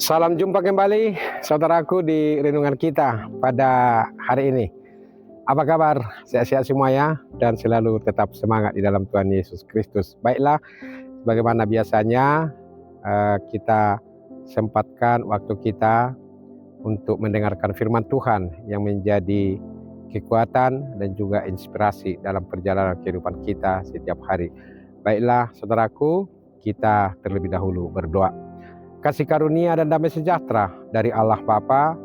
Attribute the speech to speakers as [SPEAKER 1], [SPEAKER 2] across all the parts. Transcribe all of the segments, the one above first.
[SPEAKER 1] Salam jumpa kembali saudaraku di renungan kita pada hari ini. Apa kabar? Sehat-sehat semua ya, dan selalu tetap semangat di dalam Tuhan Yesus Kristus. Baiklah, bagaimana biasanya kita sempatkan waktu kita untuk mendengarkan firman Tuhan yang menjadi kekuatan dan juga inspirasi dalam perjalanan kehidupan kita setiap hari. Baiklah saudaraku, kita terlebih dahulu berdoa. Kasih karunia dan damai sejahtera dari Allah Bapa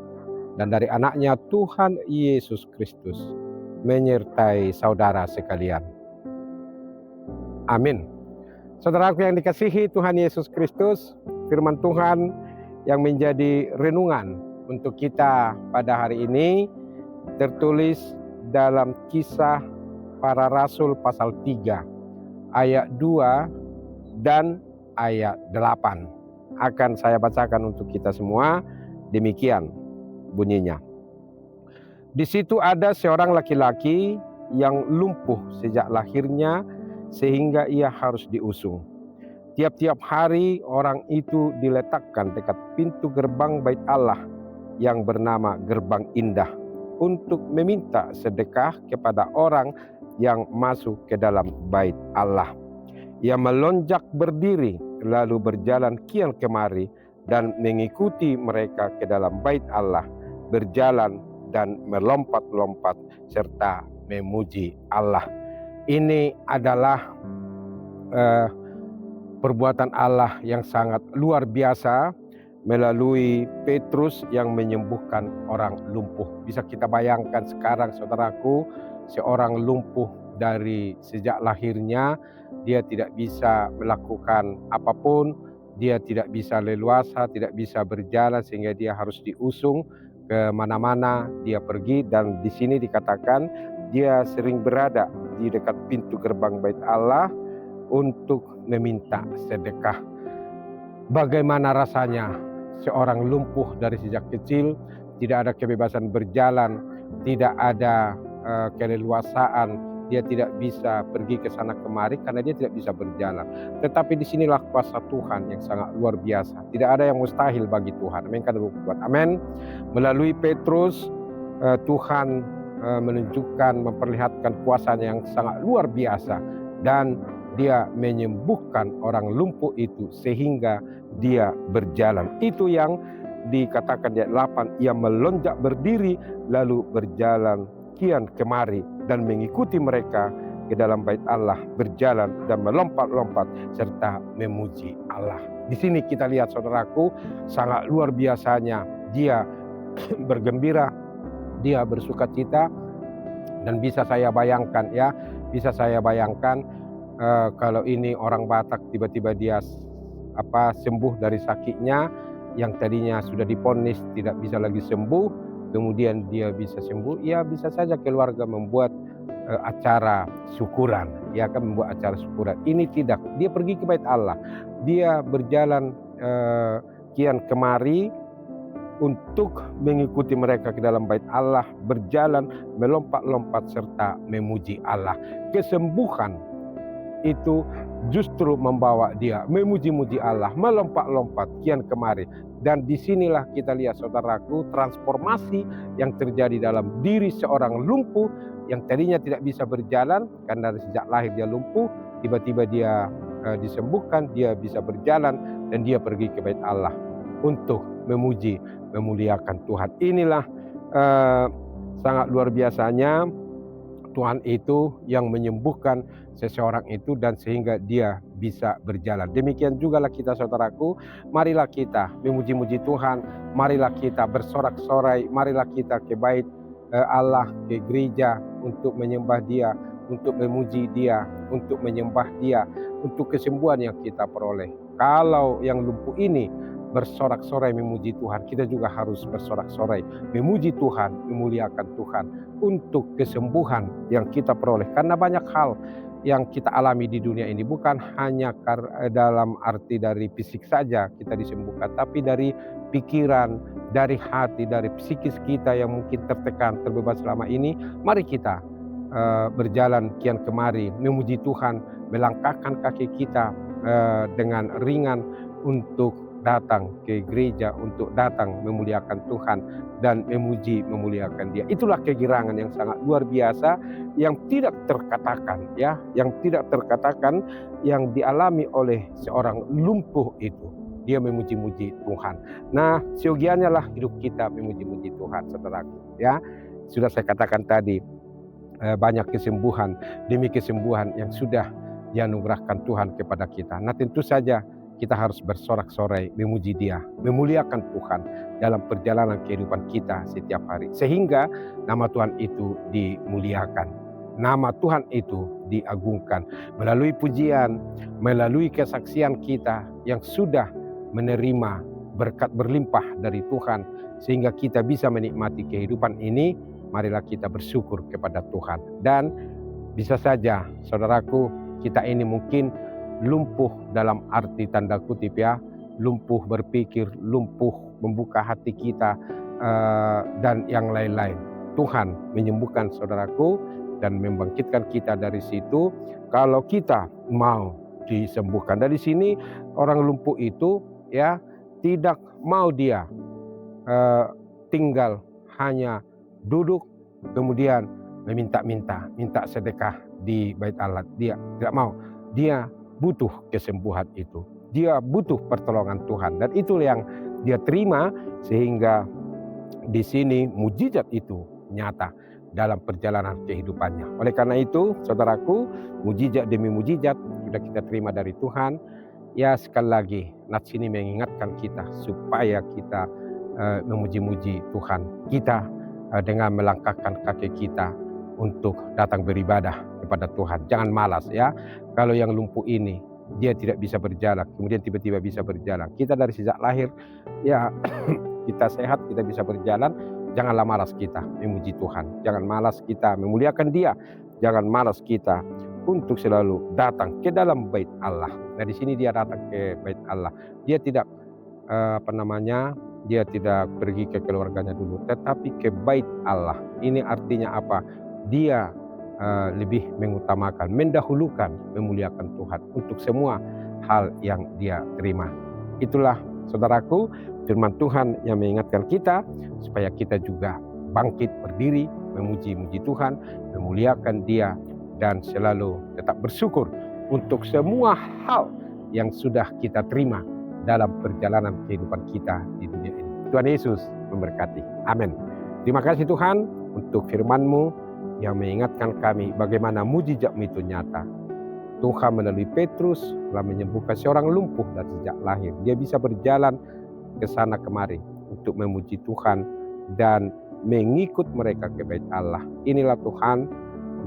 [SPEAKER 1] dan dari anaknya Tuhan Yesus Kristus menyertai saudara sekalian. Amin. Saudaraku yang dikasihi Tuhan Yesus Kristus, firman Tuhan yang menjadi renungan untuk kita pada hari ini tertulis dalam Kisah Para Rasul pasal 3 ayat 2 dan ayat 8. Akan saya bacakan untuk kita semua. Demikian bunyinya. Di situ ada seorang laki-laki yang lumpuh sejak lahirnya sehingga ia harus diusung. Tiap-tiap hari orang itu diletakkan dekat pintu gerbang bait Allah yang bernama Gerbang Indah untuk meminta sedekah kepada orang yang masuk ke dalam bait Allah. Ia melonjak berdiri lalu berjalan kian kemari dan mengikuti mereka ke dalam bait Allah, berjalan dan melompat-lompat serta memuji Allah. Ini adalah perbuatan Allah yang sangat luar biasa melalui Petrus yang menyembuhkan orang lumpuh. Bisa kita bayangkan sekarang saudaraku, seorang lumpuh dari sejak lahirnya, dia tidak bisa melakukan apapun, dia tidak bisa leluasa, tidak bisa berjalan sehingga dia harus diusung ke mana-mana dia pergi. Dan di sini dikatakan dia sering berada di dekat pintu gerbang bait Allah untuk meminta sedekah. Bagaimana rasanya seorang lumpuh dari sejak kecil, tidak ada kebebasan berjalan, tidak ada keleluasaan, dia tidak bisa pergi ke sana kemari karena dia tidak bisa berjalan. Tetapi disinilah kuasa Tuhan yang sangat luar biasa. Tidak ada yang mustahil bagi Tuhan. Amin kan buat. Amin. Melalui Petrus Tuhan menunjukkan, memperlihatkan kuasanya yang sangat luar biasa, dan dia menyembuhkan orang lumpuh itu sehingga dia berjalan. Itu yang dikatakan di ayat 8, ia melonjak berdiri lalu berjalan kian kemari dan mengikuti mereka ke dalam bait Allah, berjalan dan melompat-lompat serta memuji Allah. Di sini kita lihat saudaraku, sangat luar biasanya dia bergembira, dia bersukacita. Dan bisa saya bayangkan kalau ini orang Batak tiba-tiba dia sembuh dari sakitnya yang tadinya sudah divonis tidak bisa lagi sembuh, kemudian dia bisa sembuh, ya bisa saja keluarga membuat acara syukuran, ya kan, membuat acara syukuran. Ini tidak, dia pergi ke bait Allah, dia berjalan kian kemari untuk mengikuti mereka ke dalam bait Allah, berjalan melompat-lompat serta memuji Allah. Kesembuhan itu justru membawa dia memuji-muji Allah, melompat-lompat kian kemari. Dan disinilah kita lihat saudaraku, transformasi yang terjadi dalam diri seorang lumpuh yang tadinya tidak bisa berjalan karena sejak lahir dia lumpuh, tiba-tiba dia disembuhkan, dia bisa berjalan dan dia pergi ke bait Allah untuk memuji, memuliakan Tuhan. Inilah sangat luar biasanya Tuhan itu yang menyembuhkan seseorang itu dan sehingga dia bisa berjalan. Demikian jugalah kita saudaraku, marilah kita memuji-muji Tuhan, marilah kita bersorak-sorai, marilah kita ke bait Allah, ke gereja untuk menyembah Dia, untuk memuji Dia, untuk menyembah Dia, untuk kesembuhan yang kita peroleh. Kalau yang lumpuh ini bersorak-sorai memuji Tuhan, kita juga harus bersorak-sorai memuji Tuhan, memuliakan Tuhan untuk kesembuhan yang kita peroleh. Karena banyak hal yang kita alami di dunia ini bukan hanya dalam arti dari fisik saja kita disembuhkan, tapi dari pikiran, dari hati, dari psikis kita yang mungkin tertekan, terbeban selama ini. Mari kita berjalan kian kemari, memuji Tuhan, melangkahkan kaki kita dengan ringan untuk datang ke gereja, untuk datang memuliakan Tuhan dan memuliakan Dia. Itulah kegirangan yang sangat luar biasa yang tidak terkatakan, ya, yang tidak terkatakan yang dialami oleh seorang lumpuh itu. Dia memuji-muji Tuhan. Nah, seyogianya lah hidup kita memuji-muji Tuhan, saudaraku. Ya, sudah saya katakan tadi, banyak kesembuhan demi kesembuhan yang sudah dianugerahkan Tuhan kepada kita. Nah, tentu saja kita harus bersorak-sorai memuji Dia, memuliakan Tuhan dalam perjalanan kehidupan kita setiap hari, sehingga nama Tuhan itu dimuliakan, nama Tuhan itu diagungkan melalui pujian, melalui kesaksian kita yang sudah menerima berkat berlimpah dari Tuhan, sehingga kita bisa menikmati kehidupan ini. Marilah kita bersyukur kepada Tuhan. Dan bisa saja, saudaraku, kita ini mungkin lumpuh dalam arti tanda kutip, ya, lumpuh berpikir, lumpuh membuka hati kita, dan yang lain-lain. Tuhan menyembuhkan saudaraku dan membangkitkan kita dari situ kalau kita mau disembuhkan. Dari sini orang lumpuh itu, ya, tidak mau dia tinggal hanya duduk kemudian meminta-minta, minta sedekah di bait Allah. Dia tidak mau. Dia butuh kesembuhan itu. Dia butuh pertolongan Tuhan, dan itu yang dia terima, sehingga di sini mujizat itu nyata dalam perjalanan kehidupannya. Oleh karena itu, saudaraku, mujizat demi mujizat sudah kita terima dari Tuhan. Ya, sekali lagi nats ini mengingatkan kita supaya kita memuji-muji Tuhan kita dengan melangkahkan kaki kita untuk datang beribadah kepada Tuhan. Jangan malas, ya. Kalau yang lumpuh ini dia tidak bisa berjalan, kemudian tiba-tiba bisa berjalan. Kita dari sejak lahir, ya, kita sehat, kita bisa berjalan. Janganlah malas kita memuji Tuhan. Jangan malas kita memuliakan Dia. Jangan malas kita untuk selalu datang ke dalam bait Allah. Nah, di sini dia datang ke bait Allah. Dia tidak dia tidak pergi ke keluarganya dulu, tetapi ke bait Allah. Ini artinya apa? Dia lebih mengutamakan, mendahulukan, memuliakan Tuhan untuk semua hal yang dia terima. Itulah, saudaraku, firman Tuhan yang mengingatkan kita supaya kita juga bangkit berdiri, memuji-muji Tuhan, memuliakan Dia, dan selalu tetap bersyukur untuk semua hal yang sudah kita terima dalam perjalanan kehidupan kita di dunia ini. Tuhan Yesus memberkati. Amin. Terima kasih Tuhan untuk firman-Mu yang mengingatkan kami bagaimana mujizat-Mu itu nyata. Tuhan melalui Petrus telah menyembuhkan seorang lumpuh dari sejak lahir. Dia bisa berjalan ke sana kemari untuk memuji Tuhan dan mengikut mereka ke bait Allah. Inilah Tuhan,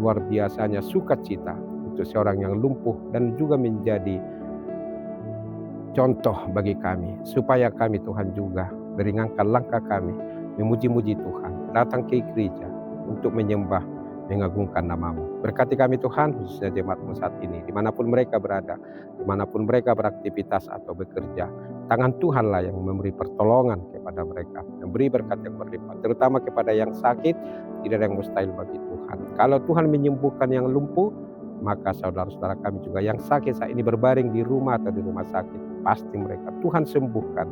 [SPEAKER 1] luar biasanya sukacita untuk seorang yang lumpuh, dan juga menjadi contoh bagi kami, supaya kami Tuhan juga meringankan langkah kami, memuji-muji Tuhan, datang ke gereja untuk menyembah, mengagungkan nama-Mu. Berkati kami Tuhan, khususnya jemaat-Mu saat ini, dimanapun mereka berada, dimanapun mereka beraktivitas atau bekerja. Tangan Tuhanlah yang memberi pertolongan kepada mereka, memberi berkat yang berlimpah, terutama kepada yang sakit. Tidak ada yang mustahil bagi Tuhan. Kalau Tuhan menyembuhkan yang lumpuh, maka saudara-saudara kami juga yang sakit saat ini berbaring di rumah atau di rumah sakit, pasti mereka Tuhan sembuhkan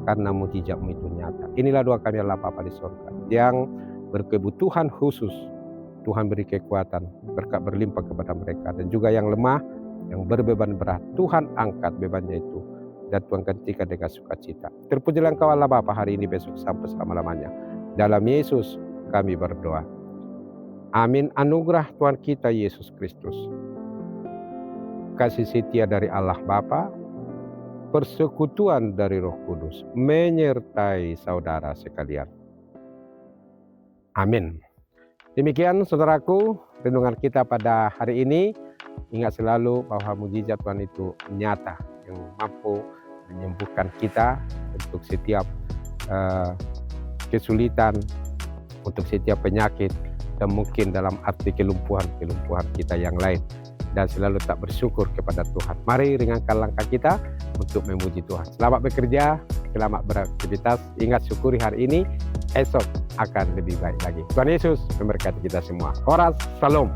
[SPEAKER 1] karena mujizat-Mu itu nyata. Inilah doa kami Allah Bapa di surga, yang berkebutuhan khusus Tuhan beri kekuatan, berkat berlimpah kepada mereka, dan juga yang lemah, yang berbeban berat, Tuhan angkat bebannya itu, dan Tuhan gantikan dengan sukacita. Terpujilah Engkau Allah Bapa hari ini, besok, sampai selama-lamanya. Dalam Yesus kami berdoa. Amin. Anugerah Tuhan kita Yesus Kristus, kasih setia dari Allah Bapa, persekutuan dari Roh Kudus menyertai saudara sekalian. Amin. Demikian saudaraku, renungan kita pada hari ini. Ingat selalu bahwa mujizat Tuhan itu nyata, yang mampu menyembuhkan kita untuk setiap kesulitan, untuk setiap penyakit, dan mungkin dalam arti kelumpuhan kita yang lain. dan selalu tak bersyukur kepada Tuhan. Mari ringankan langkah kita untuk memuji Tuhan. Selamat bekerja, selamat beraktivitas. Ingat, syukuri hari ini, esok akan lebih baik lagi. Tuhan Yesus memberkati kita semua. Horas, Shalom.